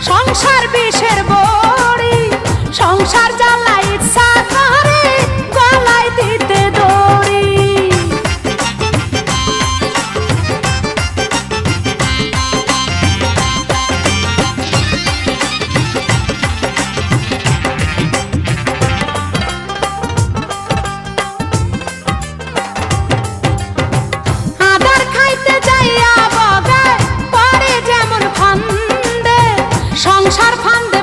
সংসার বিষের বড়ি, সংসার জ্বালা ইচ্ছা করে গলায় দিতে দড়ি। আদার খাইতে যাইয়া বগায় পড়ে যেমন ফান্দে, সংসার ফান্দে